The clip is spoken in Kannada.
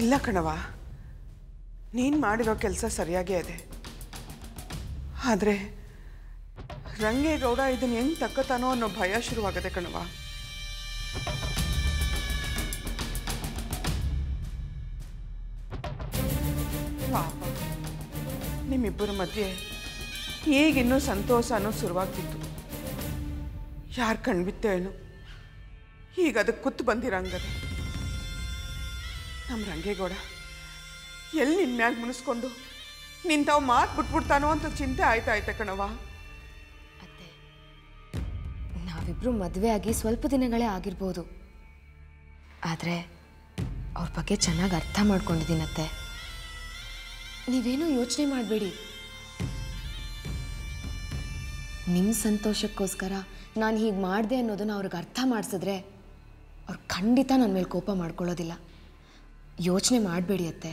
ಇಲ್ಲ ಕಣವ, ನೀನು ಮಾಡಿರೋ ಕೆಲಸ ಸರಿಯಾಗೇ ಇದೆ. ಆದರೆ ರಂಗೇಗೌಡ ಇದನ್ನು ಹೆಂಗೆ ತಕ್ಕತಾನೋ ಅನ್ನೋ ಭಯ ಶುರುವಾಗದೆ ಕಣವ. ಪಾಪ, ನಿಮ್ಮಿಬ್ಬರ ಮಧ್ಯೆ ಈಗಿನ್ನೂ ಸಂತೋಷ ಅನ್ನೋದು ಶುರುವಾಗ್ತಿತ್ತು. ಯಾರು ಕಣ್ಬಿತ್ತೆ ಏನು, ಈಗ ಅದಕ್ಕೆ ಕೂತು ಬಂದಿರಂಗದೆ. ನಮ್ಮ ರಂಗೇಗೌಡ ಎಲ್ಲಿ ನಿನ್ನ ಮ್ಯಾಗ ಮುನಿಸ್ಕೊಂಡು ನಿಂತಾವು ಮಾತು ಬಿಟ್ಬಿಡ್ತಾನೋ ಅಂತ ಚಿಂತೆ ಆಯ್ತಾಯ್ತೆ ಕಣವ. ಅತ್ತೆ, ನಾವಿಬ್ರು ಮದುವೆ ಆಗಿ ಸ್ವಲ್ಪ ದಿನಗಳೇ ಆಗಿರ್ಬೋದು, ಆದರೆ ಅವ್ರ ಬಗ್ಗೆ ಚೆನ್ನಾಗಿ ಅರ್ಥ ಮಾಡ್ಕೊಂಡಿದ್ದೀನತ್ತೆ. ನೀವೇನೂ ಯೋಚನೆ ಮಾಡಬೇಡಿ. ನಿಮ್ಮ ಸಂತೋಷಕ್ಕೋಸ್ಕರ ನಾನು ಹೀಗೆ ಮಾಡಿದೆ ಅನ್ನೋದನ್ನು ಅವ್ರಿಗೆ ಅರ್ಥ ಮಾಡಿಸಿದ್ರೆ ಅವ್ರು ಖಂಡಿತ ನನ್ನ ಮೇಲೆ ಕೋಪ ಮಾಡ್ಕೊಳ್ಳೋದಿಲ್ಲ. ಯೋಚನೆ ಮಾಡಬೇಡಿ ಅತ್ತೆ.